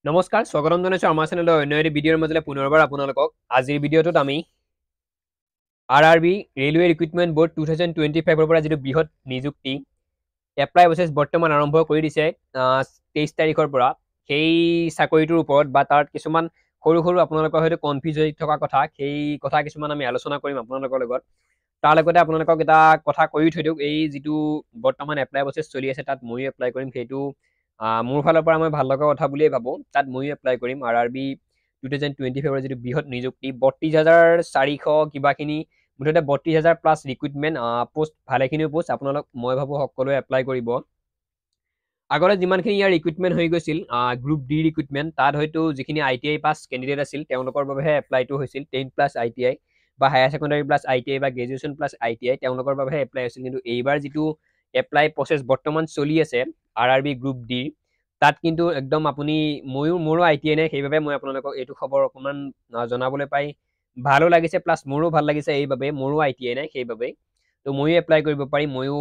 নমস্কাৰ স্বাগতম জনাইছো আমাৰ চেনেলৰ অন্য এটি ভিডিঅ'ৰ মাজলৈ পুনৰবাৰ আপোনালোকক আজিৰ ভিডিঅ'টোত আমি আৰআৰবি ৰেলৱে ৰিক্ৰুটমেণ্ট বোৰ্ড 2025 ৰ পৰা যিটো বৃহৎ নিযুক্তি এপ্লাই প্ৰচেছ বৰ্তমান আৰম্ভ কৰি দিছে 23 তাৰিখৰ পৰা সেই চাকৰিটোৰ ওপৰত বা তাৰ কিছুমান সৰু সৰু আপোনালোকৰ হয়তো কনফিউজ হৈ থকা কথা সেই কথা কিছুমান আমি আলোচনা কৰিম আপোনালোকৰ লগত তাৰ লগতে আপোনালোকক এটা কথা কৈ থৈ দিওক এই যিটো বৰ্তমান এপ্লাই প্ৰচেছ চলি আছে তাত ময়ো এপ্লাই কৰিম সেইটো মোৰ ফালৰ পৰা মই ভাল লগা কথা বুলিয়ে ভাবোঁ তাত ময়ো এপ্লাই কৰিম আৰআৰবি 2025 যিটো বৃহৎ নিযুক্তি 32,400 কিবাখিনি মুঠতে 32,000 প্লাছ ৰিক্ৰুটমেণ্ট পোষ্ট ভালেখিনিও পোষ্ট আপোনালোক মই ভাবোঁ সকলোৱে এপ্লাই কৰিব আগতে যিমানখিনি ইয়াৰ ৰিক্ৰুটমেণ্ট হৈ গৈছিল গ্ৰুপ ডি ৰিক্ৰুটমেণ্ট তাত হয়তো যিখিনি ITI পাছ কেণ্ডিডেট আছিল তেওঁলোকৰ বাবেহে এপ্লাইটো হৈছিল 10 প্লাছ ITI বা হায়াৰ ছেকেণ্ডাৰী প্লাছ ITI বা গ্ৰেজুৱেশ্যন প্লাছ ITI তেওঁলোকৰ বাবেহে এপ্লাই হৈছিল কিন্তু এইবাৰ যিটো এপ্লাই প্ৰচেছ বৰ্তমান চলি আছে আৰআৰবি গ্ৰুপ ডি তাত কিন্তু একদম আপুনি মোৰো ITI নাই সেইবাবে মই আপোনালোকক এইটো খবৰ অকণমান জনাবলৈ পাই ভালো লাগিছে প্লাছ মোৰো ভাল লাগিছে এইবাবে মোৰো ITI নাই সেইবাবে তো ময়ো এপ্লাই কৰিব পাৰিম ময়ো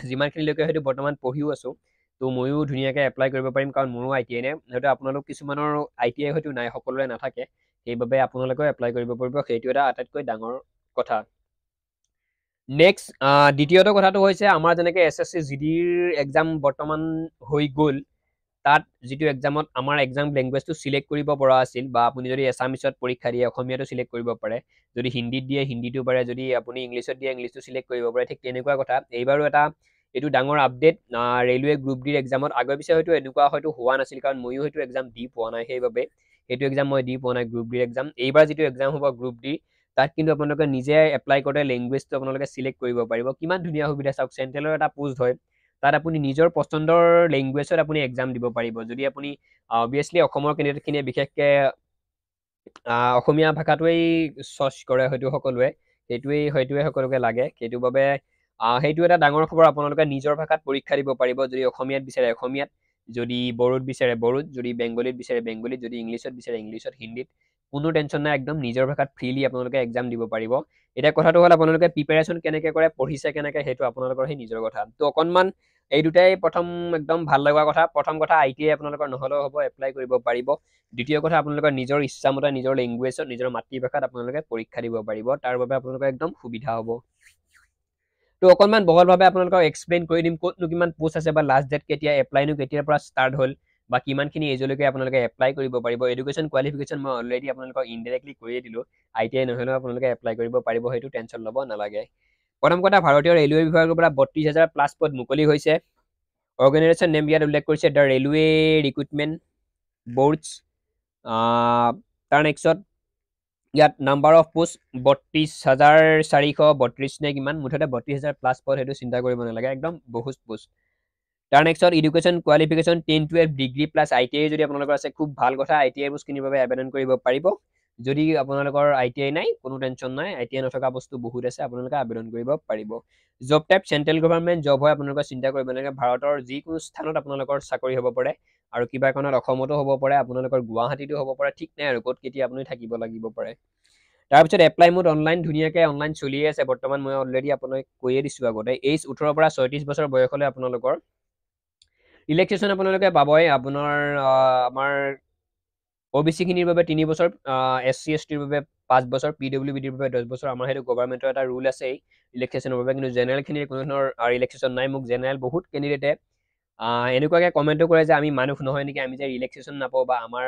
যিমানখিনিলৈকে হয়তো বৰ্তমান পঢ়িও আছোঁ তো ময়ো ধুনীয়াকৈ এপ্লাই কৰিব পাৰিম কাৰণ মোৰো ITI নাই হয়তো আপোনালোক কিছুমানৰ ITI হয়তো নাই সকলোৰে নাথাকে সেইবাবে আপোনালোকেও এপ্লাই কৰিব পাৰিব সেইটো এটা আটাইতকৈ ডাঙৰ কথা নেক্সট দ্বিতীয়টো কথাটো হৈছে আমাৰ যেনেকৈ SSC GDৰ এক্সাম বৰ্তমান হৈ গ'ল তাত যিটো এক্সামত আমাৰ এক্সাম লেংগুৱেজটো চিলেক্ট কৰিব পৰা আছিল বা আপুনি যদি এছামিছত পৰীক্ষা দিয়ে অসমীয়াটো চিলেক্ট কৰিব পাৰে যদি হিন্দীত দিয়ে হিন্দীটো পাৰে যদি আপুনি ইংলিছত দিয়ে ইংলিছটো চিলেক্ট কৰিব পাৰে ঠিক তেনেকুৱা কথা এইবাৰো এইটো ডাঙৰ আপডেট ৰেলৱে গ্ৰুপ ডিৰ এক্সামত আগৰ পিছে হয়তো এনেকুৱা হয়তো হোৱা নাছিল কাৰণ ময়ো হয়তো এক্সাম দি পোৱা নাই সেইবাবে সেইটো এক্সাম মই দি পোৱা নাই গ্ৰুপ ডিৰ এক্সাম এইবাৰ যিটো এক্সাম হ'ব গ্ৰুপ ডিৰ তাত কিন্তু আপোনালোকে নিজে এপ্লাই কৰোঁতে লেংগুৱেজটো আপোনালোকে চিলেক্ট কৰিব পাৰিব কিমান ধুনীয়া সুবিধা চাওক চেণ্ট্ৰেলৰ এটা পোষ্ট হয় তাত আপুনি নিজৰ পচন্দৰ লেংগুৱেজত আপুনি এক্সাম দিব পাৰিব যদি আপুনি অবভিয়াছলি অসমৰ কেণ্ডিডেটখিনিয়ে বিশেষকৈ অসমীয়া ভাষাটোৱেই চইচ কৰে হয়তো সকলোৱে সেইটোৱে সকলোকে লাগে সেইটো বাবে সেইটো এটা ডাঙৰ খবৰ আপোনালোকে নিজৰ ভাষাত পৰীক্ষা দিব পাৰিব যদি অসমীয়াত বিচাৰে অসমীয়াত যদি বড়োত বিচাৰে বড়োত যদি বেংগলীত বিচাৰে বেংগলীত যদি ইংলিছত বিচাৰে ইংলিছত হিন্দীত কোনো টেনশ্যন নাই একদম নিজৰ ভাষাত ফ্ৰীলি আপোনালোকে এক্সাম দিব পাৰিব এতিয়া কথাটো হ'ল আপোনালোকে প্ৰিপেৰেশ্যন কেনেকৈ কৰে পঢ়িছে কেনেকৈ সেইটো আপোনালোকৰ সেই নিজৰ কথা তো অকণমান এই দুটাই প্ৰথম একদম ভাল লগা কথা প্ৰথম কথা ITI আপোনালোকৰ নহ'লেও হ'ব এপ্লাই কৰিব পাৰিব দ্বিতীয় কথা আপোনালোকৰ নিজৰ ইচ্ছামতে নিজৰ লেংগুৱেজত নিজৰ মাতৃভাষাত আপোনালোকে পৰীক্ষা দিব পাৰিব তাৰ বাবে আপোনালোকৰ একদম সুবিধা হ'ব তো অকণমান বহলভাৱে আপোনালোকক এক্সপ্লেইন কৰি দিম ক'তনো কিমান পোষ্ট আছে বা লাষ্ট ডেট কেতিয়া এপ্লাইনো কেতিয়াৰ পৰা ষ্টাৰ্ট হ'ল বা কিমানখিনি এজলৈকে আপোনালোকে এপ্লাই কৰিব পাৰিব এডুকেশ্যন কোৱালিফিকেশ্যন মই অলৰেডি আপোনালোকক ইনডাইৰেক্টলি কৈয়ে দিলোঁ ITI নহ'লেও আপোনালোকে এপ্লাই কৰিব পাৰিব সেইটো টেনশ্যন ল'ব নালাগে প্ৰথম কথা ভাৰতীয় ৰেলৱে বিভাগৰ পৰা 32,000 প্লাছ পদ মুকলি হৈছে অৰ্গেনাইজেশ্যন নেম ইয়াত উল্লেখ কৰিছে দ্য ৰেলৱে ৰিক্ৰুটমেণ্ট বৰ্ডছ তাৰ নেক্সট ইয়াত নাম্বাৰ অফ পোষ্ট 32,432 নে কিমান মুঠতে 32,000 প্লাছ পদ সেইটো চিন্তা কৰিব নালাগে একদম বহুত পোষ্ট তাৰ next education qualification 10-12 degree plus ITI যদি আপোনালোকৰ আছে খুব ভাল কথা ITI পোষ্টখিনিৰ বাবে আবেদন কৰিব পাৰিব যদি আপোনালোকৰ ITI নাই কোনো টেনশ্যন নাই ITI নথকা বস্তু বহুত আছে আপোনালোকে আবেদন কৰিব পাৰিব job type central government job হয় আপোনালোকে চিন্তা কৰিব নালাগে ভাৰতৰ যিকোনো স্থানত আপোনালোকৰ চাকৰি হ'ব পাৰে আৰু কিবা কাৰণত অসমতো হ'ব পাৰে আপোনালোকৰ গুৱাহাটীতো হ'ব পাৰে ঠিক নাই আৰু ক'ত কেতিয়া আপুনি থাকিব লাগিব পাৰে তাৰপিছত এপ্লাই মোড অনলাইন ধুনীয়াকৈ অনলাইন চলিয়ে আছে বৰ্তমান মই অলৰেডি আপোনাক কৈয়ে দিছোঁ আগতে এইজ 18 পৰা 36 বছৰ বয়সলৈ আপোনালোকৰ ৰিলেক্সেশ্যন আপোনালোকে পাবই আপোনাৰ আমাৰ OBC-খিনিৰ বাবে 3 বছৰ SC STৰ বাবে 5 বছৰ PWBDৰ বাবে 10 বছৰ আমাৰ সেইটো গভৰ্ণমেণ্টৰ এটা ৰুল আছেই ৰিলেক্সেশ্যনৰ বাবে কিন্তু জেনেৰেলখিনিৰ কোনো ধৰণৰ ৰিলেক্সেশ্যন নাই মোক জেনেৰেল বহুত কেণ্ডিডেটে এনেকুৱাকৈ কমেণ্টো কৰে যে আমি মানুহ নহয় নেকি আমি যে ৰিলেক্সেশ্যন নাপাওঁ বা আমাৰ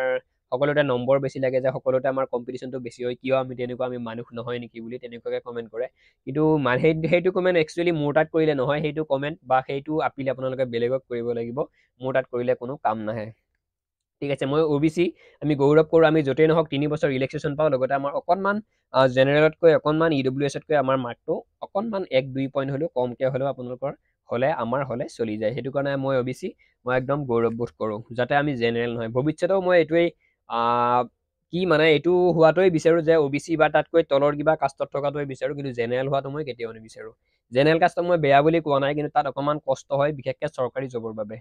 সকলোতে নম্বৰ বেছি লাগে যে সকলোতে আমাৰ কম্পিটিশ্যনটো বেছি হয় কিয় আমি তেনেকুৱা আমি মানুহ নহয় নেকি বুলি তেনেকুৱাকৈ কমেণ্ট কৰে কিন্তু সেইটো কমেণ্ট একচুৱেলি মোৰ তাত কৰিলে নহয় সেইটো কমেণ্ট বা সেইটো আপিল আপোনালোকে বেলেগক কৰিব লাগিব মোৰ তাত কৰিলে কোনো কাম নাহে ঠিক আছে মই OBC আমি গৌৰৱ কৰোঁ আমি য'তেই নহওক 3 বছৰ ৰিলেক্সেশ্যন পাওঁ লগতে আমাৰ অকণমান জেনেৰেলতকৈ অকণমান EWSতকৈ আমাৰ মাৰ্কটো অকণমান 1-2 পইণ্ট হ'লেও কমকৈ হ'লেও আপোনালোকৰ আমাৰ হ'লে চলি যায় সেইটো কাৰণে মই OBC মই একদম গৌৰৱবোধ কৰোঁ যাতে আমি জেনেৰেল নহয় ভৱিষ্যতেও মই এইটোৱেই কি মানে এইটো হোৱাটোৱেই বিচাৰোঁ যে OBC বা তাতকৈ তলৰ কিবা কাষ্টত থকাটোৱেই বিচাৰোঁ কিন্তু জেনেৰেল হোৱাটো মই কেতিয়াও নিবিচাৰোঁ জেনেৰেল কাষ্টক মই বেয়া বুলি কোৱা নাই কিন্তু তাত অকণমান কষ্ট হয় বিশেষকৈ চৰকাৰী জবৰ বাবে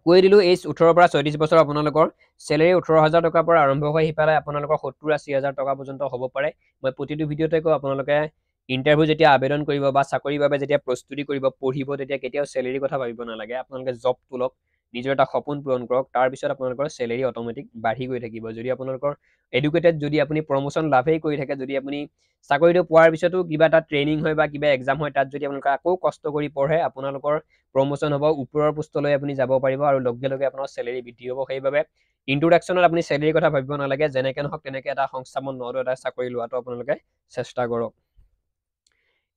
কৈ দিলোঁ এইজ 18 পৰা 36 বছৰ আপোনালোকৰ চেলেৰী 18,000 টকাৰ পৰা আৰম্ভ হৈ সিফালে আপোনালোকৰ 70-80,000 টকা পৰ্যন্ত হ'ব পাৰে মই প্ৰতিটো ভিডিঅ'তে কওঁ আপোনালোকে ইণ্টাৰভিউ যেতিয়া আবেদন কৰিব বা চাকৰিৰ বাবে যেতিয়া প্ৰস্তুতি কৰিব পঢ়িব তেতিয়া কেতিয়াও চেলেৰীৰ কথা ভাবিব নালাগে আপোনালোকে জব তোলক নিজৰ এটা সপোন পূৰণ কৰক, তাৰপিছত আপোনালোকৰ চেলেৰি অট'মেটিক বাঢ়ি গৈ থাকিব। যদি আপোনালোকৰ এডুকেটেড, যদি আপুনি প্ৰমোশ্যন লাভেই কৰি থাকে, যদি আপুনি চাকৰিটো পোৱাৰ পিছতো কিবা এটা ট্ৰেইনিং হয় বা কিবা এক্সাম হয়, তাত যদি আপোনালোকে আকৌ কষ্ট কৰি পঢ়ে, আপোনালোকৰ প্ৰমোশ্যন হ'ব, ওপৰৰ পোষ্টলৈ আপুনি যাব পাৰিব আৰু লগে লগে আপোনাৰ চেলেৰি বৃদ্ধি হ'ব। সেইবাবে ইন্ট্ৰডাকশ্যনত আপুনি চেলেৰিৰ কথা ভাবিব নালাগে, যেনেকৈ নহওক তেনেকৈ এটা সংস্থাপন নোহোৱাটো এটা চাকৰি লোৱাটো আপোনালোকে চেষ্টা কৰক।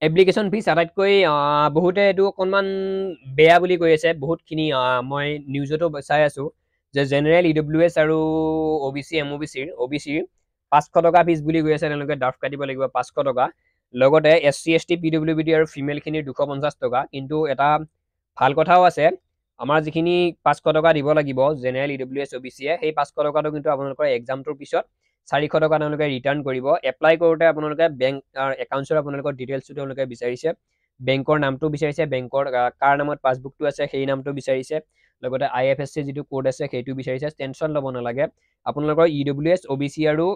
এপ্লিকেশ্যন ফিজ আটাইতকৈ বহুতে এইটো অকণমান বেয়া বুলি কৈ আছে। বহুতখিনি মই নিউজতো চাই আছোঁ যে জেনেৰেল EWS আৰু OBC MOBCৰ 500 টকা ফিজ বুলি কৈ আছে, তেওঁলোকে ড্ৰাফ্ট কাটিব লাগিব 500 টকা। লগতে SC ST PWBD আৰু ফিমেলখিনিৰ 250 টকা। কিন্তু এটা ভাল কথাও আছে, আমাৰ যিখিনি 500 টকা দিব লাগিব জেনেৰেল EWS OBCয়ে, সেই 500 টকাটো কিন্তু আপোনালোকৰ এক্সামটোৰ পিছত 400 টকা তেওঁলোকে ৰিটাৰ্ণ কৰিব। এপ্লাই কৰোঁতে আপোনালোকে বেংক একাউণ্টছৰ আপোনালোকৰ ডিটেইলছটো তেওঁলোকে বিচাৰিছে, বেংকৰ নামটো বিচাৰিছে, বেংকৰ কাৰ নামত পাছবুকটো আছে সেই নামটো বিচাৰিছে, লগতে IFSC যিটো কোড আছে সেইটো বিচাৰিছে। টেনশ্যন ল'ব নালাগে, আপোনালোকৰ EWS OBC আৰু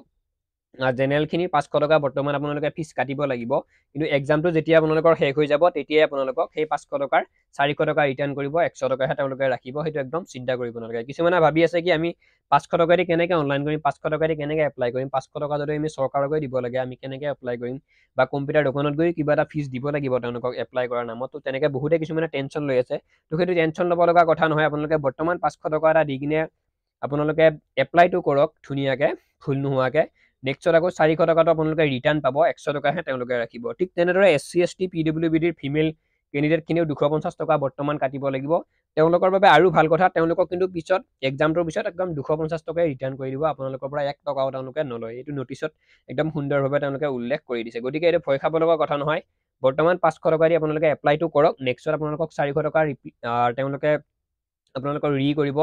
জেনেৰেলখিনিৰ 500 টকা বৰ্তমান আপোনালোকে ফিজ কাটিব লাগিব। কিন্তু এক্সামটো যেতিয়া আপোনালোকৰ শেষ হৈ যাব, তেতিয়াই আপোনালোকক সেই 500 টকাৰ 400 টকা ৰিটাৰ্ণ কৰিব, 100 টকাহে তেওঁলোকে ৰাখিব। সেইটো একদম চিন্তা কৰিব নালাগে। কিছুমানে ভাবি আছে কি আমি 500 টকা দি কেনেকৈ অনলাইন কৰিম, 500 টকা দি কেনেকৈ এপ্লাই কৰিম, 500 টকা যদি আমি চৰকাৰকৈ দিব লাগে, আমি কেনেকৈ এপ্লাই কৰিম, বা কম্পিউটাৰ দোকানত গৈ কিবা এটা ফিজ দিব লাগিব তেওঁলোকক এপ্লাই কৰাৰ নামত। তো তেনেকৈ বহুতে কিছুমানে টেনশ্যন লৈ আছে। তো সেইটো টেনশ্যন ল'ব লগা কথা নহয়। আপোনালোকে বৰ্তমান 500 টকা এটা দি কিনে আপোনালোকে এপ্লাইটো কৰক ধুনীয়াকৈ, ভুল নোহোৱাকৈ। নেক্সটত আকৌ 400 টকাটো আপোনালোকে ৰিটাৰ্ণ পাব, 100 টকাহে তেওঁলোকে ৰাখিব। ঠিক তেনেদৰে SC ST PWBDৰ ফিমেল কেণ্ডিডেটখিনিও 250 টকা বৰ্তমান কাটিব লাগিব। তেওঁলোকৰ বাবে আৰু ভাল কথা, তেওঁলোকক কিন্তু পিছত এক্সামটোৰ পিছত একদম 250 টকাই ৰিটাৰ্ণ কৰি দিব, আপোনালোকৰ পৰা 1 টকাও তেওঁলোকে নলয়। এইটো নটিচত একদম সুন্দৰভাৱে তেওঁলোকে উল্লেখ কৰি দিছে। গতিকে এইটো ভয় খাব লগা কথা নহয়। বৰ্তমান 500 টকা দি আপোনালোকে এপ্লাইটো কৰক, নেক্সটত আপোনালোকক 400 টকা তেওঁলোকে আপোনালোকৰ কৰিব,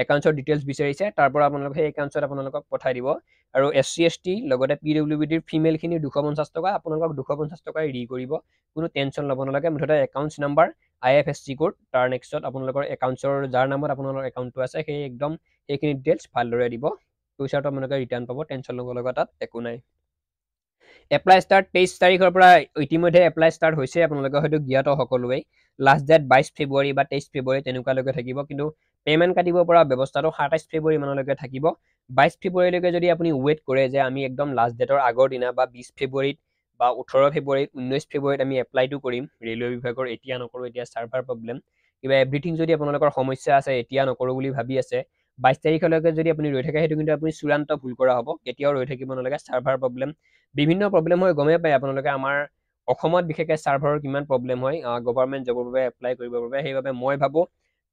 একাউণ্টছৰ ডিটেইলছ বিচাৰিছে, তাৰ পৰা আপোনালোকে সেই একাউণ্টছত আপোনালোকক পঠাই দিব। আৰু SC ST লগতে PWBDৰ ফিমেলখিনিৰ 250 টকা, আপোনালোকক 250 টকাই কৰিব। কোনো টেনশ্যন ল'ব নালাগে। মুঠতে একাউণ্টছ নাম্বাৰ, IFSC কোড, তাৰ নেক্সটত আপোনালোকৰ একাউণ্টছৰ যাৰ নামত আপোনালোকৰ একাউণ্টটো আছে সেই একদম সেইখিনি ডিটেইলছ ভালদৰে দিব। পইচাটো আপোনালোকে ৰিটাৰ্ণ পাব, টেনশ্যন ল'ব লগা তাত একো নাই। এপ্লাই ষ্টাৰ্ট 23 তাৰিখৰ পৰা ইতিমধ্যে এপ্লাই ষ্টাৰ্ট হৈছে, আপোনালোকে হয়তো জ্ঞাত সকলোৱেই। লাষ্ট ডেট 22 ফেব্ৰুৱাৰী বা 23 ফেব্ৰুৱাৰী তেনেকুৱালৈকে থাকিব। কিন্তু পে'মেণ্ট কাটিব পৰা ব্যৱস্থাটো 27 ফেব্ৰুৱাৰী মানলৈকে থাকিব। 22 ফেব্ৰুৱাৰীলৈকে যদি আপুনি ৱেইট কৰে যে আমি একদম লাষ্ট ডেটৰ আগৰ দিনা বা 20 ফেব্ৰুৱাৰীত বা 18 ফেব্ৰুৱাৰীত, 19 ফেব্ৰুৱাৰীত আমি এপ্লাইটো কৰিম ৰেলৱে বিভাগৰ, এতিয়া নকৰোঁ, এতিয়া ছাৰ্ভাৰ প্ৰব্লেম, কিবা এভৰিথিং যদি আপোনালোকৰ সমস্যা আছে, এতিয়া নকৰোঁ বুলি ভাবি আছে, 22 তাৰিখলৈকে যদি আপুনি ৰৈ থাকে, সেইটো কিন্তু আপুনি চূড়ান্ত ভুল কৰা হ'ব। কেতিয়াও ৰৈ থাকিব নালাগে। ছাৰ্ভাৰ প্ৰব্লেম, বিভিন্ন প্ৰব্লেম হয়, গমেই পায় আপোনালোকে আমাৰ অসমত বিশেষকৈ ছাৰ্ভাৰৰ কিমান প্ৰব্লেম হয় গভৰ্ণমেণ্ট জবৰ বাবে এপ্লাই কৰিবৰ বাবে। সেইবাবে মই ভাবোঁ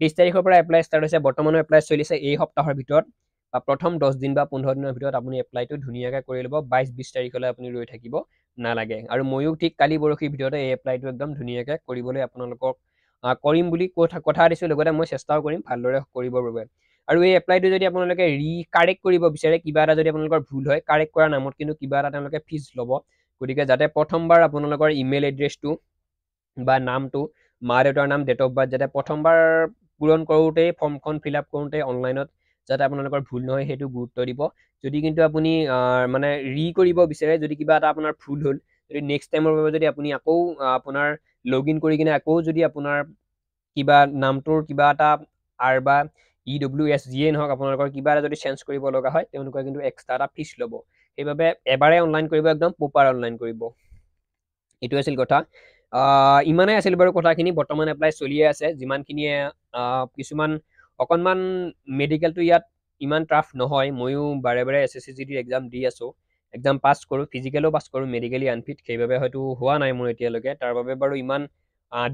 30 তাৰিখৰ পৰা এপ্লাই ষ্টাৰ্ট হৈছে, বৰ্তমানো এপ্লাই চলিছে। এই সপ্তাহৰ ভিতৰত বা প্ৰথম 10 দিন বা 15 দিনৰ ভিতৰত আপুনি এপ্লাইটো ধুনীয়াকৈ কৰি ল'ব। 22-20 তাৰিখলৈ আপুনি ৰৈ থাকিব নালাগে। আৰু ময়ো ঠিক কালি পৰহিৰ ভিতৰতে এই এপ্লাইটো একদম ধুনীয়াকৈ কৰিবলৈ আপোনালোকক কৰিম বুলি কথা দিছোঁ, লগতে মই চেষ্টাও কৰিম ভালদৰে কৰিবৰ বাবে। আৰু এই এপ্লাইটো যদি আপোনালোকে কাৰেক্ট কৰিব বিচাৰে, কিবা এটা যদি আপোনালোকৰ ভুল হয়, কাৰেক্ট কৰাৰ নামত কিন্তু কিবা এটা তেওঁলোকে ফিজ ল'ব। গতিকে যাতে প্ৰথমবাৰ আপোনালোকৰ ইমেইল এড্ৰেছটো বা নামটো, মা দেউতাৰ নাম, ডেট অফ বাৰ্থ যাতে প্ৰথমবাৰ পূৰণ কৰোঁতেই, ফৰ্মখন ফিল আপ কৰোঁতে অনলাইনত যাতে আপোনালোকৰ ভুল নহয়, সেইটো গুৰুত্ব দিব। যদি কিন্তু আপুনি মানে কৰিব বিচাৰে, যদি কিবা এটা আপোনাৰ ভুল হ'ল, যদি নেক্সট টাইমৰ বাবে যদি আপুনি আকৌ আপোনাৰ লগ ইন কৰি কিনে আকৌ যদি আপোনাৰ কিবা নামটোৰ কিবা এটা বা EWS যিয়ে নহওক আপোনালোকৰ কিবা এটা যদি চেঞ্জ কৰিব লগা হয়, তেওঁলোকে কিন্তু এক্সট্ৰা এটা ফিজ ল'ব। সেইবাবে এবাৰে অনলাইন কৰিব, একদম প্ৰপাৰ অনলাইন কৰিব। এইটো আছিল কথা। ইমানেই আছিল বাৰু কথাখিনি। বৰ্তমান এপ্লাই চলিয়ে আছে। যিমানখিনিয়ে কিছুমান অকণমান মেডিকেলটো ইয়াত ইমান টাফ নহয়। ময়ো বাৰে বাৰে SSC GD এক্সাম দি আছোঁ, এক্সাম পাছ কৰোঁ, ফিজিকেলো পাছ কৰোঁ, মেডিকেলি আনফিট, সেইবাবে হয়তো হোৱা নাই মোৰ এতিয়ালৈকে। তাৰ বাবে বাৰু ইমান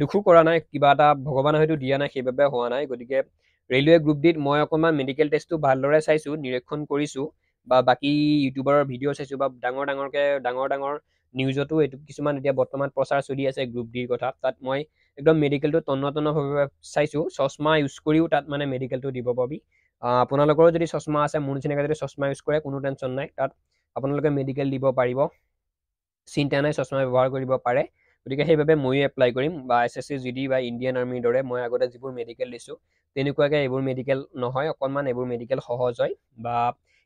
দুখো কৰা নাই, কিবা এটা ভগৱানে হয়তো দিয়া নাই, সেইবাবে হোৱা নাই। গতিকে ৰেলৱে গ্ৰুপ ডিত মই অকণমান মেডিকেল টেষ্টটো ভালদৰে চাইছোঁ, নিৰীক্ষণ কৰিছোঁ, বা বাকী ইউটিউবাৰৰ ভিডিঅ' চাইছোঁ, বা ডাঙৰ নিউজতো এইটো কিছুমান এতিয়া বৰ্তমান প্ৰচাৰ চলি আছে গ্ৰুপ ডিৰ কথা। তাত মই একদম মেডিকেলটো তন্নতন্নভাৱে চাইছোঁ। চশমা ইউজ কৰিও তাত মানে মেডিকেলটো দিব পাবি। আপোনালোকৰো যদি চশমা আছে, মোৰ নিচিনাকৈ যদি চশমা ইউজ কৰে, কোনো টেনশ্যন নাই, তাত আপোনালোকে মেডিকেল দিব পাৰিব, চিন্তা নাই, চশমা ব্যৱহাৰ কৰিব পাৰে। গতিকে সেইবাবে ময়ো এপ্লাই কৰিম, বা SSC GD বা ইণ্ডিয়ান আৰ্মিৰ দৰে মই আগতে যিবোৰ মেডিকেল দিছোঁ তেনেকুৱাকৈ এইবোৰ মেডিকেল নহয়, অকণমান এইবোৰ মেডিকেল সহজ হয়, বা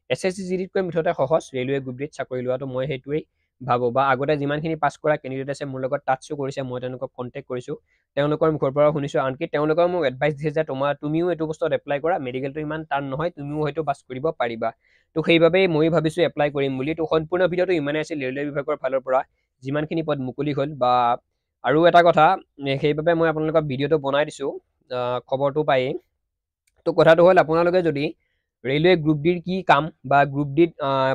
SSC GDতকৈ মুঠতে সহজ ৰেলৱে গ্ৰুপ ডিত চাকৰি লোৱাটো, মই সেইটোৱেই ভাবো বা আগতে যিমানখিনি পাছ কৰা কেণ্ডিডেট আছে মোৰ লগত টাচো কৰিছে মই তেওঁলোকক কণ্টেক্ট কৰিছোঁ তেওঁলোকৰ মুখৰ পৰা শুনিছোঁ আনকি তেওঁলোকেও মোক এডভাইচ দিছে যে তুমিও এইটো বস্তুত এপ্লাই কৰা মেডিকেলটো ইমান টান নহয় তুমিও হয়তো পাছ কৰিব পাৰিবা তো সেইবাবেই মই ভাবিছোঁ এপ্লাই কৰিম বুলি তো সম্পূৰ্ণ ভিডিঅ'টো ইমানেই আছিল ৰেলৱে বিভাগৰ ফালৰ পৰা যিমানখিনি পদ মুকলি হ'ল বা আৰু এটা কথা সেইবাবে মই আপোনালোকক ভিডিঅ'টো বনাই দিছোঁ খবৰটো পায়েই তো কথাটো হ'ল আপোনালোকে যদি ৰেলৱে গ্ৰুপ ডিৰ কি কাম বা গ্ৰুপ ডিত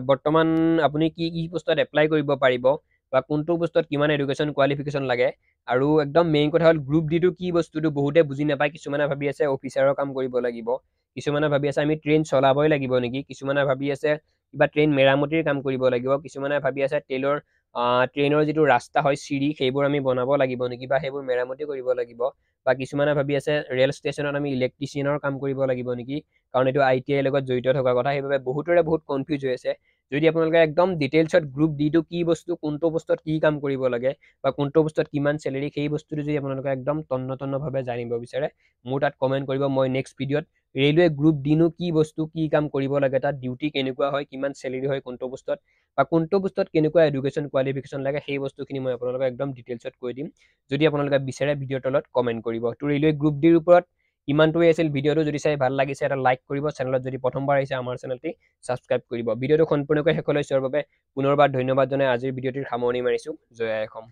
বৰ্তমান আপুনি কি কি পোষ্টত এপ্লাই কৰিব পাৰিব বা কোনটো পোষ্টত কিমান এডুকেশ্যন কোৱালিফিকেশ্যন লাগে আৰু একদম মেইন কথা হ'ল গ্ৰুপ ডিটো কি বস্তুটো বহুতে বুজি নাপায় কিছুমানে ভাবি আছে অফিচাৰৰ কাম কৰিব লাগিব কিছুমানে ভাবি আছে আমি ট্ৰেইন চলাবই লাগিব নেকি কিছুমানে ভাবি আছে কিবা ট্ৰেইন মেৰামতিৰ কাম কৰিব লাগিব কিছুমানে ভাবি আছে ট্ৰেইনৰ যিটো ৰাস্তা হয় চিৰি সেইবোৰ আমি বনাব লাগিব নেকি বা সেইবোৰ মেৰামতি কৰিব লাগিব বা কিছুমানে ভাবি আছে ৰেল ষ্টেচনত আমি ইলেক্ট্ৰিচিয়ানৰ কাম কৰিব লাগিব নেকি কাৰণ এইটো ITI লগত জড়িত থকা কথা সেইবাবে বহুতৰে বহুত কনফিউজ হৈ আছে যদি আপোনালোকে একদম ডিটেইলছত গ্ৰুপ ডিটো কি বস্তু কোনটো পোষ্টত কি কাম কৰিব লাগে বা কোনটো পোষ্টত কিমান চেলেৰি সেই বস্তুটো যদি আপোনালোকে একদম তন্নতন্নভাৱে জানিব বিচাৰে মোৰ তাত কমেণ্ট কৰিব মই নেক্সট ভিডিঅ'ত ৰেলৱে গ্ৰুপ ডিনো কি বস্তু কি কাম কৰিব লাগে তাত ডিউটি কেনেকুৱা হয় কিমান চেলেৰি হয় কোনটো পোষ্টত বা কোনটো পোষ্টত কেনেকুৱা এডুকেশ্যন কোৱালিফিকেশ্যন লাগে সেই বস্তুখিনি মই আপোনালোকক একদম ডিটেইলছত কৈ দিম যদি আপোনালোকে বিচাৰে ভিডিঅ'ৰ তলত কমেণ্ট কৰিব তো ৰেলৱে গ্ৰুপ ডিৰ ওপৰত ইমানটোৱে আছিল ভিডিঅ'টো যদি চাই ভাল লাগিছে এটা লাইক কৰিব চেনেলত যদি প্ৰথমবাৰ আহিছে আমাৰ চেনেলটি ছাবস্ক্ৰাইব কৰিব ভিডিঅ'টো সম্পূৰ্ণকৈ শেষলৈ চোৱাৰ বাবে পুনৰবাৰ ধন্যবাদ জনাই আজিৰ ভিডিঅ'টিৰ সামৰণি মাৰিছোঁ জয় আই অসম